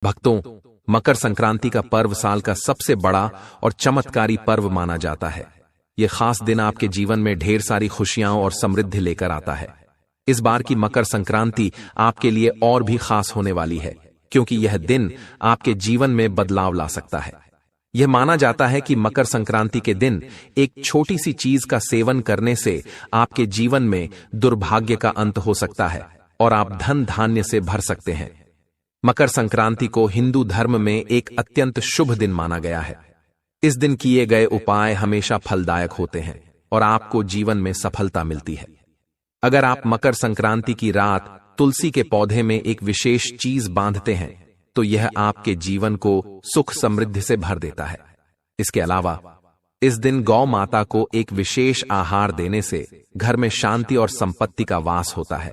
भक्तों, मकर संक्रांति का पर्व साल का सबसे बड़ा और चमत्कारी पर्व माना जाता है। यह खास दिन आपके जीवन में ढेर सारी खुशियां और समृद्धि लेकर आता है। इस बार की मकर संक्रांति आपके लिए और भी खास होने वाली है, क्योंकि यह दिन आपके जीवन में बदलाव ला सकता है। यह माना जाता है कि मकर संक्रांति के दिन एक छोटी सी चीज का सेवन करने से आपके जीवन में दुर्भाग्य का अंत हो सकता है और आप धन धान्य से भर सकते हैं। मकर संक्रांति को हिंदू धर्म में एक अत्यंत शुभ दिन माना गया है। इस दिन किए गए उपाय हमेशा फलदायक होते हैं और आपको जीवन में सफलता मिलती है। अगर आप मकर संक्रांति की रात तुलसी के पौधे में एक विशेष चीज बांधते हैं तो यह आपके जीवन को सुख समृद्धि से भर देता है। इसके अलावा इस दिन गौ माता को एक विशेष आहार देने से घर में शांति और संपत्ति का वास होता है।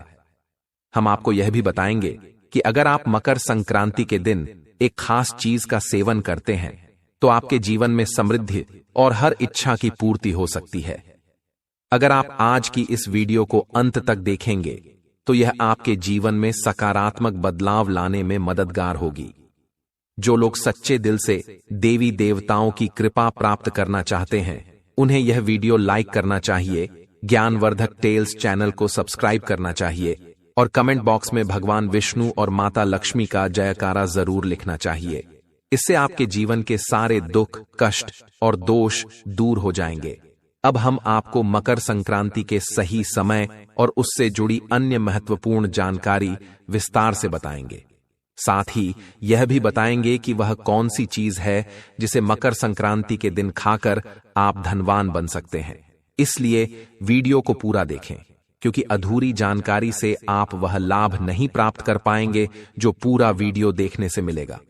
हम आपको यह भी बताएंगे कि अगर आप मकर संक्रांति के दिन एक खास चीज का सेवन करते हैं तो आपके जीवन में समृद्धि और हर इच्छा की पूर्ति हो सकती है। अगर आप आज की इस वीडियो को अंत तक देखेंगे तो यह आपके जीवन में सकारात्मक बदलाव लाने में मददगार होगी। जो लोग सच्चे दिल से देवी देवताओं की कृपा प्राप्त करना चाहते हैं, उन्हें यह वीडियो लाइक करना चाहिए, ज्ञानवर्धक टेल्स चैनल को सब्सक्राइब करना चाहिए और कमेंट बॉक्स में भगवान विष्णु और माता लक्ष्मी का जयकारा जरूर लिखना चाहिए। इससे आपके जीवन के सारे दुख, कष्ट और दोष दूर हो जाएंगे। अब हम आपको मकर संक्रांति के सही समय और उससे जुड़ी अन्य महत्वपूर्ण जानकारी विस्तार से बताएंगे। साथ ही यह भी बताएंगे कि वह कौन सी चीज है जिसे मकर संक्रांति के दिन खाकर आप धनवान बन सकते हैं। इसलिए वीडियो को पूरा देखें, क्योंकि अधूरी जानकारी से आप वह लाभ नहीं प्राप्त कर पाएंगे जो पूरा वीडियो देखने से मिलेगा।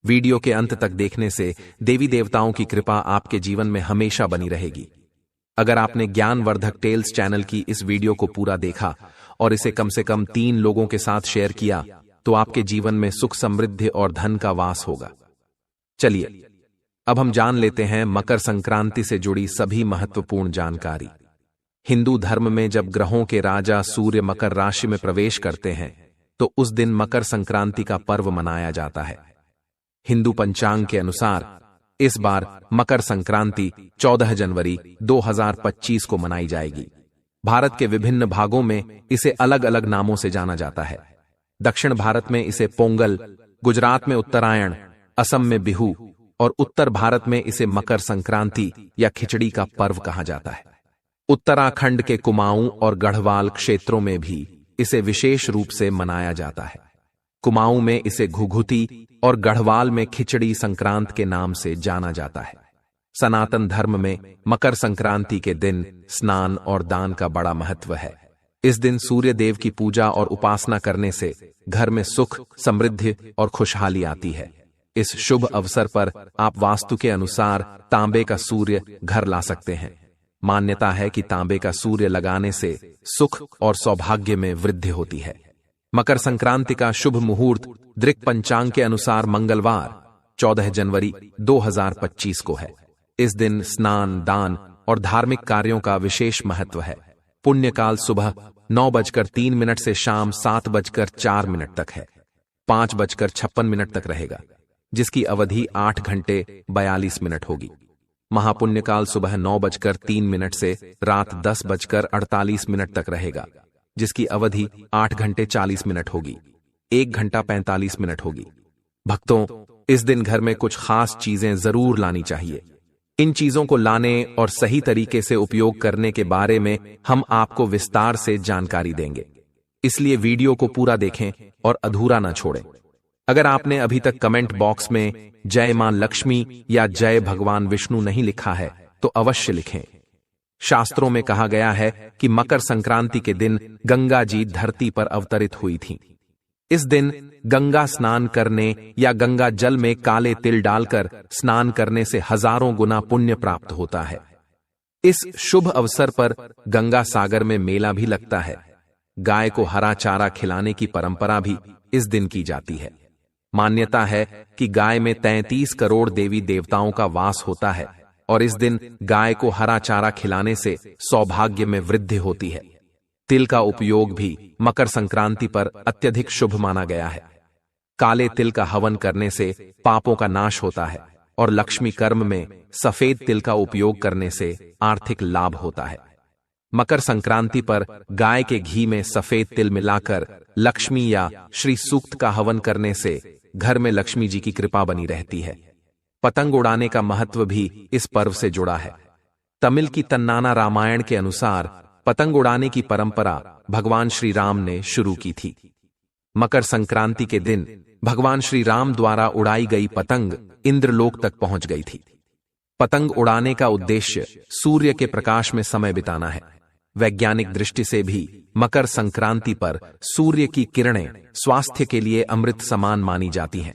वीडियो के अंत तक देखने से देवी देवताओं की कृपा आपके जीवन में हमेशा बनी रहेगी। अगर आपने ज्ञानवर्धक टेल्स चैनल की इस वीडियो को पूरा देखा और इसे कम से कम 3 लोगों के साथ शेयर किया तो आपके जीवन में सुख समृद्धि और धन का वास होगा। चलिए अब हम जान लेते हैं मकर संक्रांति से जुड़ी सभी महत्वपूर्ण जानकारी। हिंदू धर्म में जब ग्रहों के राजा सूर्य मकर राशि में प्रवेश करते हैं तो उस दिन मकर संक्रांति का पर्व मनाया जाता है। हिंदू पंचांग के अनुसार इस बार मकर संक्रांति 14 जनवरी 2025 को मनाई जाएगी। भारत के विभिन्न भागों में इसे अलग अलग नामों से जाना जाता है। दक्षिण भारत में इसे पोंगल, गुजरात में उत्तरायण, असम में बिहू और उत्तर भारत में इसे मकर संक्रांति या खिचड़ी का पर्व कहा जाता है। उत्तराखंड के कुमाऊं और गढ़वाल क्षेत्रों में भी इसे विशेष रूप से मनाया जाता है। कुमाऊं में इसे घुघुती और गढ़वाल में खिचड़ी संक्रांत के नाम से जाना जाता है। सनातन धर्म में मकर संक्रांति के दिन स्नान और दान का बड़ा महत्व है। इस दिन सूर्य देव की पूजा और उपासना करने से घर में सुख, समृद्धि और खुशहाली आती है। इस शुभ अवसर पर आप वास्तु के अनुसार तांबे का सूर्य घर ला सकते हैं। मान्यता है कि तांबे का सूर्य लगाने से सुख और सौभाग्य में वृद्धि होती है। मकर संक्रांति का शुभ मुहूर्त दृक पंचांग के अनुसार मंगलवार 14 जनवरी 2025 को है। इस दिन स्नान, दान और धार्मिक कार्यों का विशेष महत्व है। पुण्यकाल सुबह 9:03 से शाम 7:04 तक है। 5:56 तक रहेगा, जिसकी अवधि 8 घंटे 42 मिनट होगी। महापुण्यकाल सुबह 9:03 से रात 10:48 तक रहेगा, जिसकी अवधि 8 घंटे 40 मिनट होगी। 1 घंटा 45 मिनट होगी। भक्तों, इस दिन घर में कुछ खास चीजें जरूर लानी चाहिए। इन चीजों को लाने और सही तरीके से उपयोग करने के बारे में हम आपको विस्तार से जानकारी देंगे। इसलिए वीडियो को पूरा देखें और अधूरा ना छोड़ें। अगर आपने अभी तक कमेंट बॉक्स में जय मां लक्ष्मी या जय भगवान विष्णु नहीं लिखा है तो अवश्य लिखें। शास्त्रों में कहा गया है कि मकर संक्रांति के दिन गंगा जी धरती पर अवतरित हुई थीं। इस दिन गंगा स्नान करने या गंगा जल में काले तिल डालकर स्नान करने से हजारों गुना पुण्य प्राप्त होता है। इस शुभ अवसर पर गंगा सागर में मेला भी लगता है। गाय को हरा चारा खिलाने की परंपरा भी इस दिन की जाती है। मान्यता है कि गाय में 33 करोड़ देवी देवताओं का वास होता है और इस दिन गाय को हरा चारा खिलाने से सौभाग्य में वृद्धि होती है। तिल का उपयोग भी मकर संक्रांति पर अत्यधिक शुभ माना गया है। काले तिल का हवन करने से पापों का नाश होता है और लक्ष्मी कर्म में सफेद तिल का उपयोग करने से आर्थिक लाभ होता है। मकर संक्रांति पर गाय के घी में सफेद तिल मिलाकर लक्ष्मी या श्री सूक्त का हवन करने से घर में लक्ष्मी जी की कृपा बनी रहती है। पतंग उड़ाने का महत्व भी इस पर्व से जुड़ा है। तमिल की तन्नाना रामायण के अनुसार पतंग उड़ाने की परंपरा भगवान श्री राम ने शुरू की थी। मकर संक्रांति के दिन भगवान श्री राम द्वारा उड़ाई गई पतंग इंद्रलोक तक पहुंच गई थी। पतंग उड़ाने का उद्देश्य सूर्य के प्रकाश में समय बिताना है। वैज्ञानिक दृष्टि से भी मकर संक्रांति पर सूर्य की किरणें स्वास्थ्य के लिए अमृत समान मानी जाती हैं।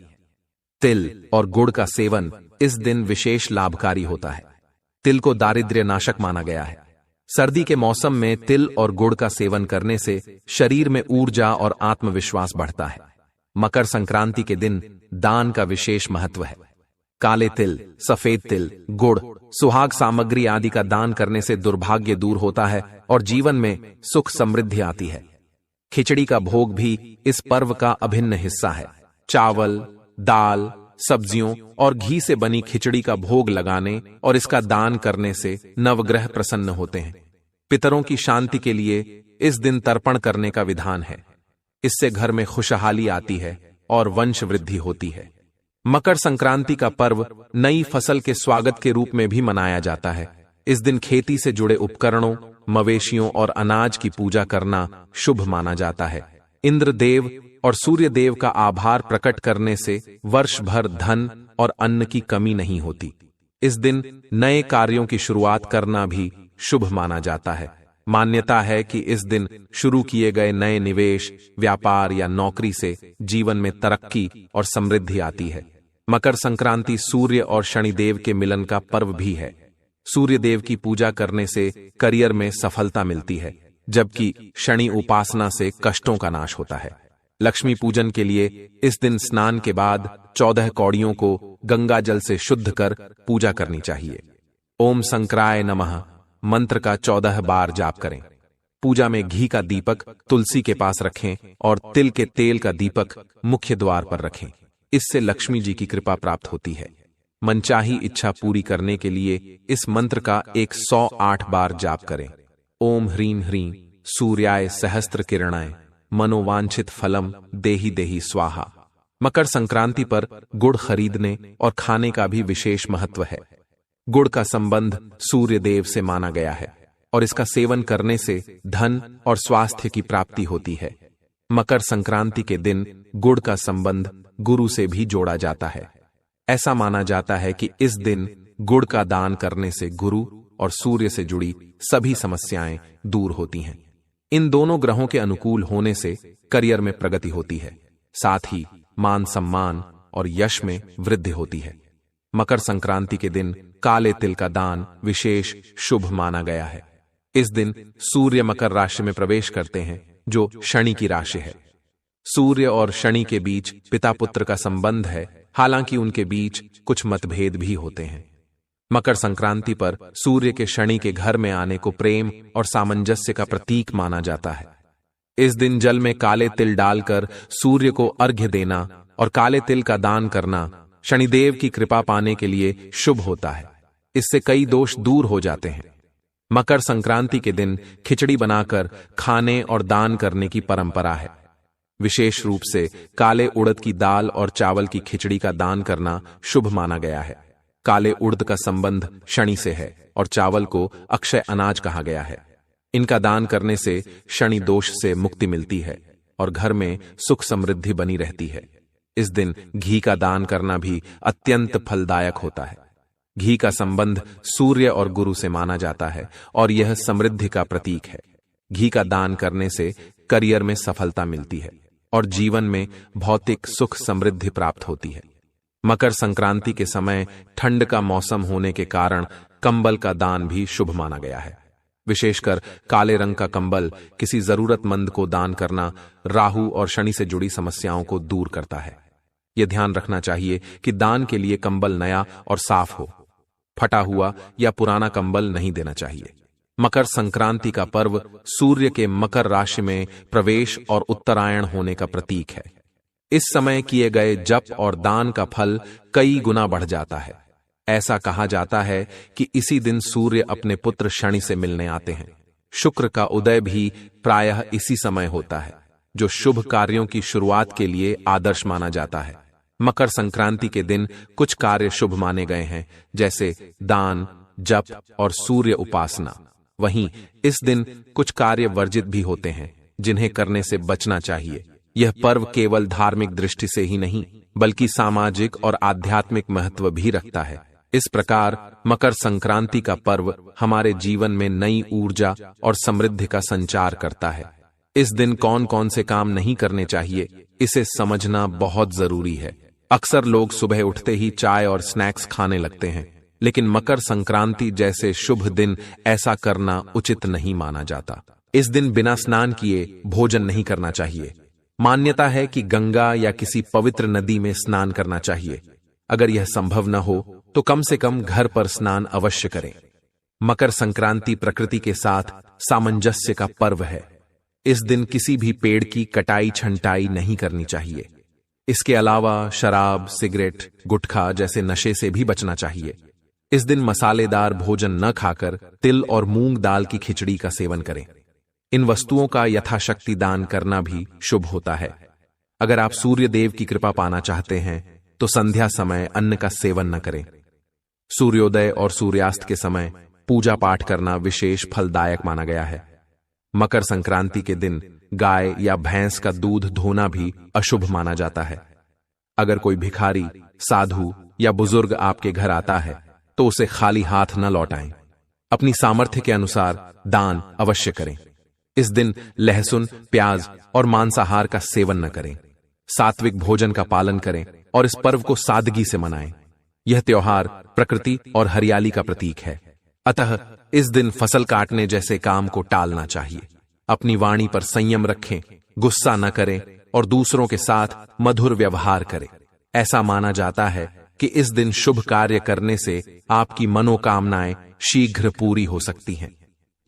तिल और गुड़ का सेवन इस दिन विशेष लाभकारी होता है। तिल को दारिद्र्य नाशक माना गया है। सर्दी के मौसम में तिल और गुड़ का सेवन करने से शरीर में ऊर्जा और आत्मविश्वास बढ़ता है। मकर संक्रांति के दिन दान का विशेष महत्व है। काले तिल, सफेद तिल, गुड़, सुहाग सामग्री आदि का दान करने से दुर्भाग्य दूर होता है और जीवन में सुख समृद्धि आती है। खिचड़ी का भोग भी इस पर्व का अभिन्न हिस्सा है। चावल, दाल, सब्जियों और घी से बनी खिचड़ी का भोग लगाने और इसका दान करने से नवग्रह प्रसन्न होते हैं। पितरों की शांति के लिए इस दिन तर्पण करने का विधान है। इससे घर में खुशहाली आती है और वंश वृद्धि होती है। मकर संक्रांति का पर्व नई फसल के स्वागत के रूप में भी मनाया जाता है। इस दिन खेती से जुड़े उपकरणों, मवेशियों और अनाज की पूजा करना शुभ माना जाता है। इंद्रदेव और सूर्य देव का आभार प्रकट करने से वर्ष भर धन और अन्न की कमी नहीं होती। इस दिन नए कार्यों की शुरुआत करना भी शुभ माना जाता है। मान्यता है कि इस दिन शुरू किए गए नए निवेश, व्यापार या नौकरी से जीवन में तरक्की और समृद्धि आती है। मकर संक्रांति सूर्य और शनिदेव के मिलन का पर्व भी है। सूर्य देव की पूजा करने से करियर में सफलता मिलती है, जबकि शनि उपासना से कष्टों का नाश होता है। लक्ष्मी पूजन के लिए इस दिन स्नान के बाद 14 कौड़ियों को गंगा जल से शुद्ध कर पूजा करनी चाहिए। ओम संक्राय नमः मंत्र का 14 बार जाप करें। पूजा में घी का दीपक तुलसी के पास रखें और तिल के तेल का दीपक मुख्य द्वार पर रखें। इससे लक्ष्मी जी की कृपा प्राप्त होती है। मनचाही इच्छा पूरी करने के लिए इस मंत्र का 108 बार जाप करें। ओम ह्रीं ह्रीं सूर्याय सहस्त्र किरणाय मनोवांछित फलम देहि देहि स्वाहा। मकर संक्रांति पर गुड़ खरीदने और खाने का भी विशेष महत्व है। गुड़ का संबंध सूर्य देव से माना गया है और इसका सेवन करने से धन और स्वास्थ्य की प्राप्ति होती है। मकर संक्रांति के दिन गुड़ का संबंध गुरु से भी जोड़ा जाता है। ऐसा माना जाता है कि इस दिन गुड़ का दान करने से गुरु और सूर्य से जुड़ी सभी समस्याएं दूर होती हैं। इन दोनों ग्रहों के अनुकूल होने से करियर में प्रगति होती है, साथ ही मान सम्मान और यश में वृद्धि होती है। मकर संक्रांति के दिन काले तिल का दान विशेष शुभ माना गया है। इस दिन सूर्य मकर राशि में प्रवेश करते हैं, जो शनि की राशि है। सूर्य और शनि के बीच पिता पुत्र का संबंध है, हालांकि उनके बीच कुछ मतभेद भी होते हैं। मकर संक्रांति पर सूर्य के शनि के घर में आने को प्रेम और सामंजस्य का प्रतीक माना जाता है। इस दिन जल में काले तिल डालकर सूर्य को अर्घ्य देना और काले तिल का दान करना शनिदेव की कृपा पाने के लिए शुभ होता है। इससे कई दोष दूर हो जाते हैं। मकर संक्रांति के दिन खिचड़ी बनाकर खाने और दान करने की परंपरा है। विशेष रूप से काले उड़द की दाल और चावल की खिचड़ी का दान करना शुभ माना गया है। काले उड़द का संबंध शनि से है और चावल को अक्षय अनाज कहा गया है। इनका दान करने से शनि दोष से मुक्ति मिलती है और घर में सुख समृद्धि बनी रहती है। इस दिन घी का दान करना भी अत्यंत फलदायक होता है। घी का संबंध सूर्य और गुरु से माना जाता है और यह समृद्धि का प्रतीक है। घी का दान करने से करियर में सफलता मिलती है और जीवन में भौतिक सुख समृद्धि प्राप्त होती है। मकर संक्रांति के समय ठंड का मौसम होने के कारण कंबल का दान भी शुभ माना गया है। विशेषकर काले रंग का कंबल किसी जरूरतमंद को दान करना राहु और शनि से जुड़ी समस्याओं को दूर करता है। यह ध्यान रखना चाहिए कि दान के लिए कंबल नया और साफ हो। फटा हुआ या पुराना कंबल नहीं देना चाहिए। मकर संक्रांति का पर्व सूर्य के मकर राशि में प्रवेश और उत्तरायण होने का प्रतीक है। इस समय किए गए जप और दान का फल कई गुना बढ़ जाता है। ऐसा कहा जाता है कि इसी दिन सूर्य अपने पुत्र शनि से मिलने आते हैं। शुक्र का उदय भी प्रायः इसी समय होता है, जो शुभ कार्यों की शुरुआत के लिए आदर्श माना जाता है। मकर संक्रांति के दिन कुछ कार्य शुभ माने गए हैं, जैसे दान, जप और सूर्य उपासना। वहीं इस दिन कुछ कार्य वर्जित भी होते हैं, जिन्हें करने से बचना चाहिए। यह पर्व केवल धार्मिक दृष्टि से ही नहीं, बल्कि सामाजिक और आध्यात्मिक महत्व भी रखता है। इस प्रकार मकर संक्रांति का पर्व हमारे जीवन में नई ऊर्जा और समृद्धि का संचार करता है। इस दिन कौन कौन से काम नहीं करने चाहिए, इसे समझना बहुत जरूरी है। अक्सर लोग सुबह उठते ही चाय और स्नैक्स खाने लगते हैं, लेकिन मकर संक्रांति जैसे शुभ दिन ऐसा करना उचित नहीं माना जाता। इस दिन बिना स्नान किए भोजन नहीं करना चाहिए। मान्यता है कि गंगा या किसी पवित्र नदी में स्नान करना चाहिए। अगर यह संभव न हो तो कम से कम घर पर स्नान अवश्य करें। मकर संक्रांति प्रकृति के साथ सामंजस्य का पर्व है। इस दिन किसी भी पेड़ की कटाई छंटाई नहीं करनी चाहिए। इसके अलावा शराब, सिगरेट, गुटखा जैसे नशे से भी बचना चाहिए। इस दिन मसालेदार भोजन न खाकर तिल और मूंग दाल की खिचड़ी का सेवन करें। इन वस्तुओं का यथाशक्ति दान करना भी शुभ होता है। अगर आप सूर्य देव की कृपा पाना चाहते हैं तो संध्या समय अन्न का सेवन न करें। सूर्योदय और सूर्यास्त के समय पूजा पाठ करना विशेष फलदायक माना गया है। मकर संक्रांति के दिन गाय या भैंस का दूध धोना भी अशुभ माना जाता है। अगर कोई भिखारी, साधु या बुजुर्ग आपके घर आता है तो उसे खाली हाथ न लौटाएं। अपनी सामर्थ्य के अनुसार दान अवश्य करें। इस दिन लहसुन, प्याज और मांसाहार का सेवन न करें। सात्विक भोजन का पालन करें और इस पर्व को सादगी से मनाएं। यह त्योहार प्रकृति और हरियाली का प्रतीक है। अतः इस दिन फसल काटने जैसे काम को टालना चाहिए। अपनी वाणी पर संयम रखें, गुस्सा न करें और दूसरों के साथ मधुर व्यवहार करें। ऐसा माना जाता है कि इस दिन शुभ कार्य करने से आपकी मनोकामनाएं शीघ्र पूरी हो सकती हैं।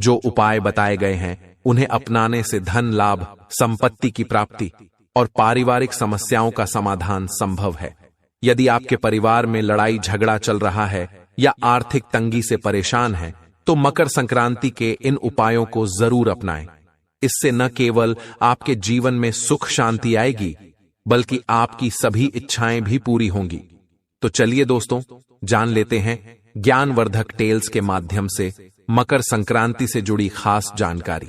जो उपाय बताए गए हैं उन्हें अपनाने से धन लाभ, संपत्ति की प्राप्ति और पारिवारिक समस्याओं का समाधान संभव है। यदि आपके परिवार में लड़ाई झगड़ा चल रहा है या आर्थिक तंगी से परेशान है तो मकर संक्रांति के इन उपायों को जरूर अपनाएं। इससे न केवल आपके जीवन में सुख शांति आएगी, बल्कि आपकी सभी इच्छाएं भी पूरी होंगी। तो चलिए दोस्तों, जान लेते हैं ज्ञानवर्धक टेल्स के माध्यम से मकर संक्रांति से जुड़ी खास जानकारी।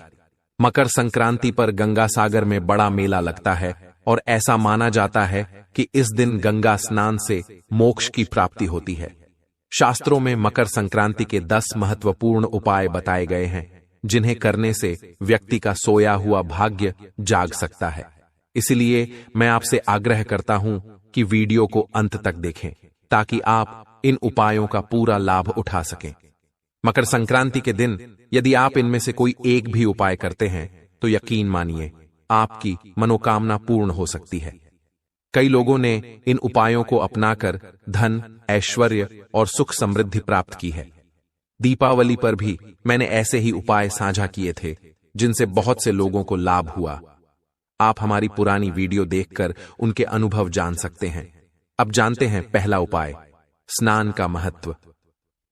मकर संक्रांति पर गंगा सागर में बड़ा मेला लगता है और ऐसा माना जाता है कि इस दिन गंगा स्नान से मोक्ष की प्राप्ति होती है। शास्त्रों में मकर संक्रांति के 10 महत्वपूर्ण उपाय बताए गए हैं, जिन्हें करने से व्यक्ति का सोया हुआ भाग्य जाग सकता है। इसलिए मैं आपसे आग्रह करता हूं कि वीडियो को अंत तक देखें, ताकि आप इन उपायों का पूरा लाभ उठा सकें। मकर संक्रांति के दिन यदि आप इनमें से कोई एक भी उपाय करते हैं तो यकीन मानिए आपकी मनोकामना पूर्ण हो सकती है। कई लोगों ने इन उपायों को अपनाकर धन, ऐश्वर्य और सुख समृद्धि प्राप्त की है। दीपावली पर भी मैंने ऐसे ही उपाय साझा किए थे, जिनसे बहुत से लोगों को लाभ हुआ। आप हमारी पुरानी वीडियो देखकर उनके अनुभव जान सकते हैं। अब जानते हैं पहला उपाय, स्नान का महत्व।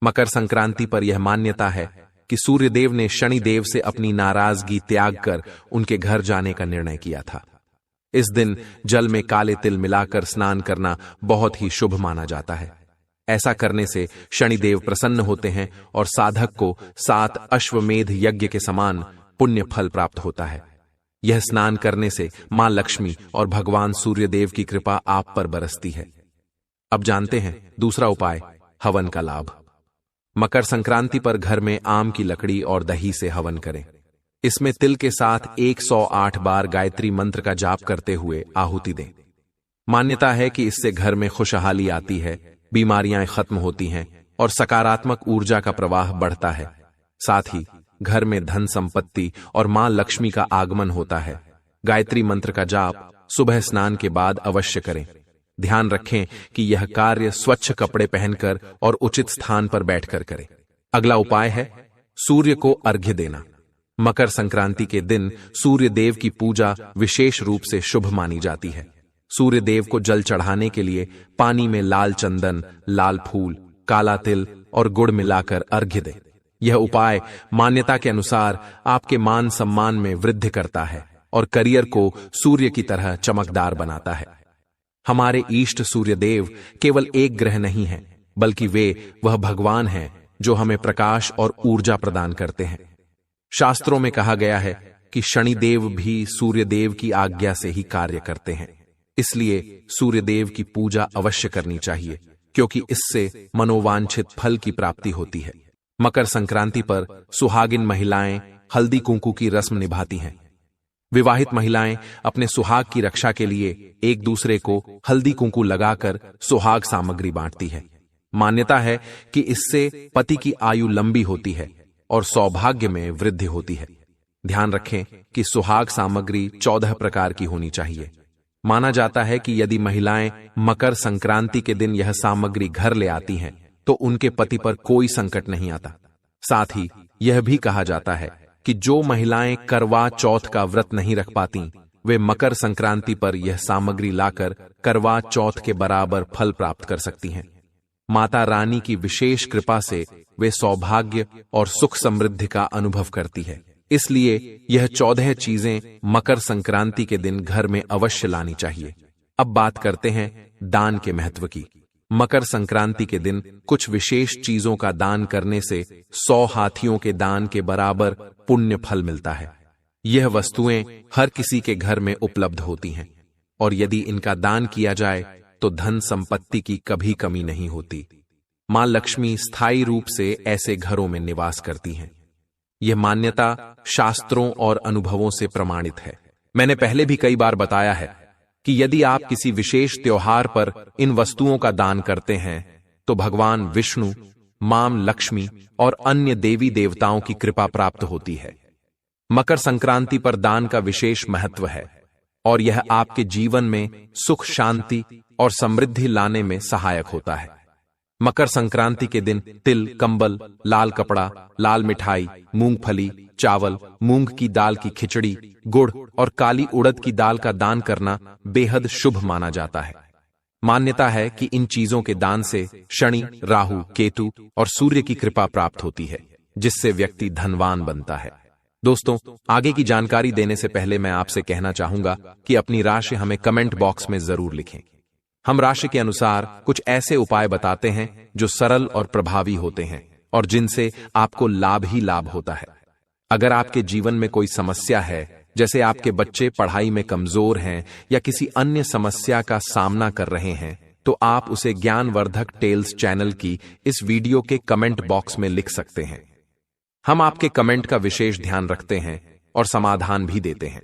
मकर संक्रांति पर यह मान्यता है कि सूर्यदेव ने शनिदेव से अपनी नाराजगी त्याग कर उनके घर जाने का निर्णय किया था। इस दिन जल में काले तिल मिलाकर स्नान करना बहुत ही शुभ माना जाता है। ऐसा करने से शनिदेव प्रसन्न होते हैं और साधक को 7 अश्वमेध यज्ञ के समान पुण्य फल प्राप्त होता है। यह स्नान करने से मां लक्ष्मी और भगवान सूर्यदेव की कृपा आप पर बरसती है। अब जानते हैं दूसरा उपाय, हवन का लाभ। मकर संक्रांति पर घर में आम की लकड़ी और दही से हवन करें। इसमें तिल के साथ 108 बार गायत्री मंत्र का जाप करते हुए आहुति दें। मान्यता है कि इससे घर में खुशहाली आती है, बीमारियां खत्म होती हैं और सकारात्मक ऊर्जा का प्रवाह बढ़ता है। साथ ही घर में धन संपत्ति और मां लक्ष्मी का आगमन होता है। गायत्री मंत्र का जाप सुबह स्नान के बाद अवश्य करें। ध्यान रखें कि यह कार्य स्वच्छ कपड़े पहनकर और उचित स्थान पर बैठकर करें। अगला उपाय है सूर्य को अर्घ्य देना। मकर संक्रांति के दिन सूर्य देव की पूजा विशेष रूप से शुभ मानी जाती है। सूर्य देव को जल चढ़ाने के लिए पानी में लाल चंदन, लाल फूल, काला तिल और गुड़ मिलाकर अर्घ्य दें। यह उपाय मान्यता के अनुसार आपके मान सम्मान में वृद्धि करता है और करियर को सूर्य की तरह चमकदार बनाता है। हमारे इष्ट सूर्य देव केवल एक ग्रह नहीं है, बल्कि वह भगवान हैं जो हमें प्रकाश और ऊर्जा प्रदान करते हैं। शास्त्रों में कहा गया है कि शनिदेव भी सूर्य देव की आज्ञा से ही कार्य करते हैं। इसलिए सूर्य देव की पूजा अवश्य करनी चाहिए, क्योंकि इससे मनोवांछित फल की प्राप्ति होती है। मकर संक्रांति पर सुहागिन महिलाएं हल्दी कुंकू की रस्म निभाती हैं। विवाहित महिलाएं अपने सुहाग की रक्षा के लिए एक दूसरे को हल्दी कुंकू लगाकर सुहाग सामग्री बांटती है। मान्यता है कि इससे पति की आयु लंबी होती है और सौभाग्य में वृद्धि होती है। ध्यान रखें कि सुहाग सामग्री 14 प्रकार की होनी चाहिए। माना जाता है कि यदि महिलाएं मकर संक्रांति के दिन यह सामग्री घर ले आती हैं, तो उनके पति पर कोई संकट नहीं आता। साथ ही यह भी कहा जाता है कि जो महिलाएं करवा चौथ का व्रत नहीं रख पाती, वे मकर संक्रांति पर यह सामग्री लाकर करवा चौथ के बराबर फल प्राप्त कर सकती हैं। माता रानी की विशेष कृपा से वे सौभाग्य और सुख समृद्धि का अनुभव करती है। इसलिए यह 14 चीजें मकर संक्रांति के दिन घर में अवश्य लानी चाहिए। अब बात करते हैं दान के महत्व की। मकर संक्रांति के दिन कुछ विशेष चीजों का दान करने से 100 हाथियों के दान के बराबर पुण्य फल मिलता है। यह वस्तुएं हर किसी के घर में उपलब्ध होती हैं और यदि इनका दान किया जाए तो धन संपत्ति की कभी कमी नहीं होती। मां लक्ष्मी स्थायी रूप से ऐसे घरों में निवास करती हैं। यह मान्यता शास्त्रों और अनुभवों से प्रमाणित है। मैंने पहले भी कई बार बताया है कि यदि आप किसी विशेष त्योहार पर इन वस्तुओं का दान करते हैं तो भगवान विष्णु, मां लक्ष्मी और अन्य देवी देवताओं की कृपा प्राप्त होती है। मकर संक्रांति पर दान का विशेष महत्व है और यह आपके जीवन में सुख, शांति और समृद्धि लाने में सहायक होता है। मकर संक्रांति के दिन तिल, कंबल, लाल कपड़ा, लाल मिठाई, मूंगफली, चावल, मूंग की दाल की खिचड़ी, गुड़ और काली उड़द की दाल का दान करना बेहद शुभ माना जाता है। मान्यता है कि इन चीजों के दान से शनि, राहु, केतु और सूर्य की कृपा प्राप्त होती है, जिससे व्यक्ति धनवान बनता है। दोस्तों, आगे की जानकारी देने से पहले मैं आपसे कहना चाहूंगा कि अपनी राशि हमें कमेंट बॉक्स में जरूर लिखें। हम राशि के अनुसार कुछ ऐसे उपाय बताते हैं जो सरल और प्रभावी होते हैं और जिनसे आपको लाभ ही लाभ होता है। अगर आपके जीवन में कोई समस्या है, जैसे आपके बच्चे पढ़ाई में कमजोर हैं या किसी अन्य समस्या का सामना कर रहे हैं, तो आप उसे ज्ञानवर्धक टेल्स चैनल की इस वीडियो के कमेंट बॉक्स में लिख सकते हैं। हम आपके कमेंट का विशेष ध्यान रखते हैं और समाधान भी देते हैं।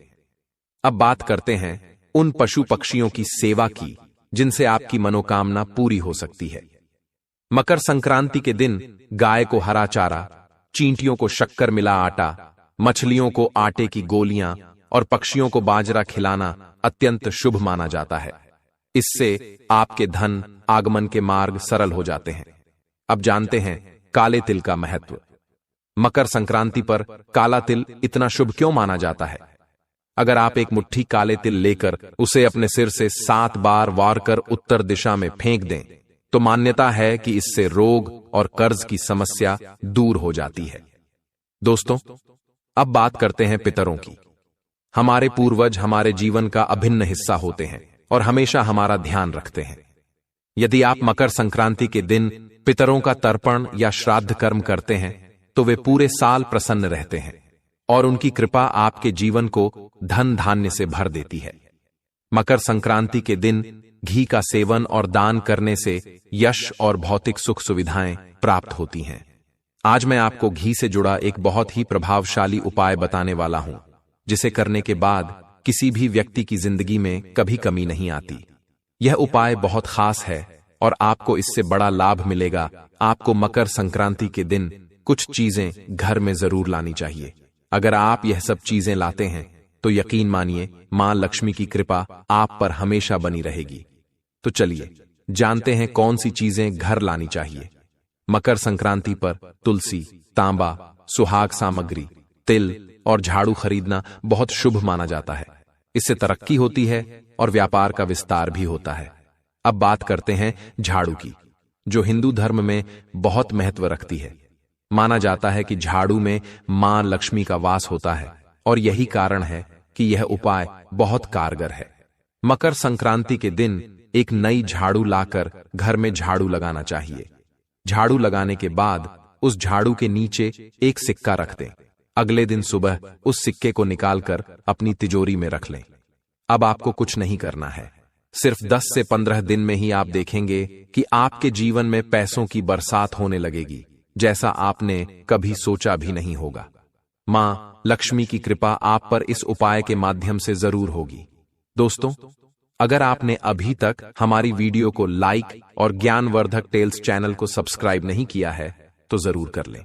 अब बात करते हैं उन पशु पक्षियों की सेवा की जिनसे आपकी मनोकामना पूरी हो सकती है। मकर संक्रांति के दिन गाय को हरा चारा, चींटियों को शक्कर मिला आटा, मछलियों को आटे की गोलियां और पक्षियों को बाजरा खिलाना अत्यंत शुभ माना जाता है। इससे आपके धन आगमन के मार्ग सरल हो जाते हैं। अब जानते हैं काले तिल का महत्व। मकर संक्रांति पर काला तिल इतना शुभ क्यों माना जाता है? अगर आप एक मुट्ठी काले तिल लेकर उसे अपने सिर से 7 बार वार कर उत्तर दिशा में फेंक दें, तो मान्यता है कि इससे रोग और कर्ज की समस्या दूर हो जाती है। दोस्तों, अब बात करते हैं पितरों की। हमारे पूर्वज हमारे जीवन का अभिन्न हिस्सा होते हैं और हमेशा हमारा ध्यान रखते हैं। यदि आप मकर संक्रांति के दिन पितरों का तर्पण या श्राद्ध कर्म करते हैं, तो वे पूरे साल प्रसन्न रहते हैं और उनकी कृपा आपके जीवन को धन धान्य से भर देती है। मकर संक्रांति के दिन घी का सेवन और दान करने से यश और भौतिक सुख सुविधाएं प्राप्त होती हैं। आज मैं आपको घी से जुड़ा एक बहुत ही प्रभावशाली उपाय बताने वाला हूं, जिसे करने के बाद किसी भी व्यक्ति की जिंदगी में कभी कमी नहीं आती। यह उपाय बहुत खास है और आपको इससे बड़ा लाभ मिलेगा। आपको मकर संक्रांति के दिन कुछ चीजें घर में जरूर लानी चाहिए। अगर आप यह सब चीजें लाते हैं तो यकीन मानिए मां लक्ष्मी की कृपा आप पर हमेशा बनी रहेगी। तो चलिए जानते हैं कौन सी चीजें घर लानी चाहिए। मकर संक्रांति पर तुलसी, तांबा, सुहाग सामग्री, तिल और झाड़ू खरीदना बहुत शुभ माना जाता है। इससे तरक्की होती है और व्यापार का विस्तार भी होता है। अब बात करते हैं झाड़ू की, जो हिंदू धर्म में बहुत महत्व रखती है। माना जाता है कि झाड़ू में मां लक्ष्मी का वास होता है और यही कारण है कि यह उपाय बहुत कारगर है। मकर संक्रांति के दिन एक नई झाड़ू लाकर घर में झाड़ू लगाना चाहिए। झाड़ू लगाने के बाद उस झाड़ू के नीचे एक सिक्का रख दें। अगले दिन सुबह उस सिक्के को निकालकर अपनी तिजोरी में रख लें। अब आपको कुछ नहीं करना है, सिर्फ 10 से 15 दिन में ही आप देखेंगे कि आपके जीवन में पैसों की बरसात होने लगेगी, जैसा आपने कभी सोचा भी नहीं होगा। मां लक्ष्मी की कृपा आप पर इस उपाय के माध्यम से जरूर होगी। दोस्तों, अगर आपने अभी तक हमारी वीडियो को लाइक और ज्ञानवर्धक टेल्स चैनल को सब्सक्राइब नहीं किया है तो जरूर कर लें।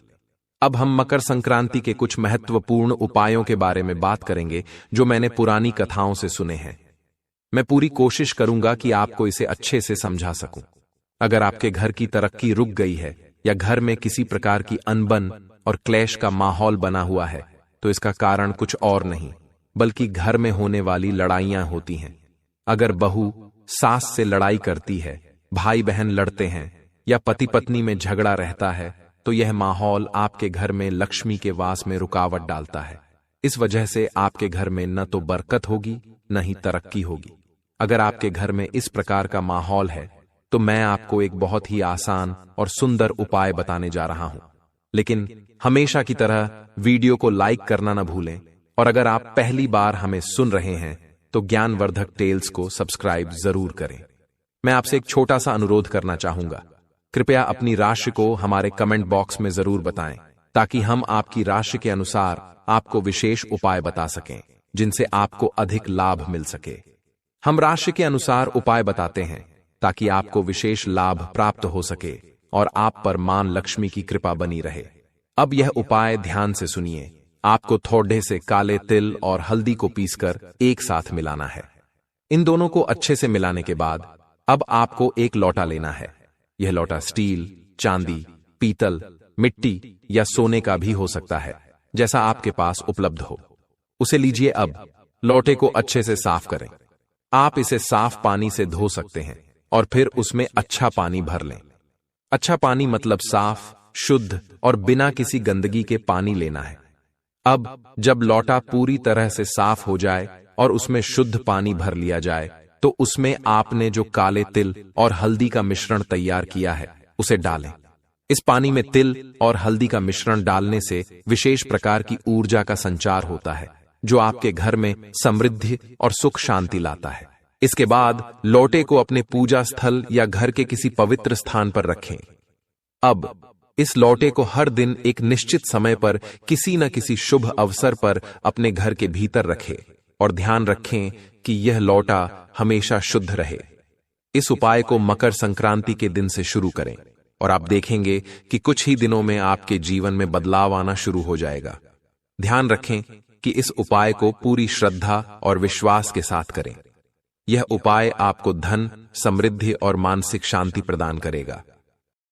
अब हम मकर संक्रांति के कुछ महत्वपूर्ण उपायों के बारे में बात करेंगे जो मैंने पुरानी कथाओं से सुने हैं। मैं पूरी कोशिश करूंगा कि आपको इसे अच्छे से समझा सकूं। अगर आपके घर की तरक्की रुक गई है या घर में किसी प्रकार की अनबन और क्लेश का माहौल बना हुआ है तो इसका कारण कुछ और नहीं बल्कि घर में होने वाली लड़ाइयां होती हैं। अगर बहू सास से लड़ाई करती है, भाई बहन लड़ते हैं या पति पत्नी में झगड़ा रहता है तो यह माहौल आपके घर में लक्ष्मी के वास में रुकावट डालता है। इस वजह से आपके घर में न तो बरकत होगी न ही तरक्की होगी। अगर आपके घर में इस प्रकार का माहौल है तो मैं आपको एक बहुत ही आसान और सुंदर उपाय बताने जा रहा हूं। लेकिन हमेशा की तरह वीडियो को लाइक करना न भूलें और अगर आप पहली बार हमें सुन रहे हैं तो ज्ञानवर्धक टेल्स को सब्सक्राइब जरूर करें। मैं आपसे एक छोटा सा अनुरोध करना चाहूंगा। कृपया अपनी राशि को हमारे कमेंट बॉक्स में जरूर बताएं ताकि हम आपकी राशि के अनुसार आपको विशेष उपाय बता सकें जिनसे आपको अधिक लाभ मिल सके। हम राशि के अनुसार उपाय बताते हैं ताकि आपको विशेष लाभ प्राप्त हो सके और आप पर मां लक्ष्मी की कृपा बनी रहे। अब यह उपाय ध्यान से सुनिए। आपको थोड़े से काले तिल और हल्दी को पीसकर एक साथ मिलाना है। इन दोनों को अच्छे से मिलाने के बाद अब आपको एक लोटा लेना है। यह लोटा स्टील, चांदी, पीतल, मिट्टी या सोने का भी हो सकता है, जैसा आपके पास उपलब्ध हो। उसे लीजिए। अब लोटे को अच्छे से साफ करें। आप इसे साफ पानी से धो सकते हैं और फिर उसमें अच्छा पानी भर लें। अच्छा पानी मतलब साफ, शुद्ध और बिना किसी गंदगी के पानी लेना है। अब जब लोटा पूरी तरह से साफ हो जाए और उसमें शुद्ध पानी भर लिया जाए तो उसमें आपने जो काले तिल और हल्दी का मिश्रण तैयार किया है उसे डालें। इस पानी में तिल और हल्दी का मिश्रण डालने से विशेष प्रकार की ऊर्जा का संचार होता है जो आपके घर में समृद्धि और सुख शांति लाता है। इसके बाद लोटे को अपने पूजा स्थल या घर के किसी पवित्र स्थान पर रखें। अब इस लोटे को हर दिन एक निश्चित समय पर किसी न किसी शुभ अवसर पर अपने घर के भीतर रखें और ध्यान रखें कि यह लोटा हमेशा शुद्ध रहे। इस उपाय को मकर संक्रांति के दिन से शुरू करें और आप देखेंगे कि कुछ ही दिनों में आपके जीवन में बदलाव आना शुरू हो जाएगा। ध्यान रखें कि इस उपाय को पूरी श्रद्धा और विश्वास के साथ करें। यह उपाय आपको धन, समृद्धि और मानसिक शांति प्रदान करेगा।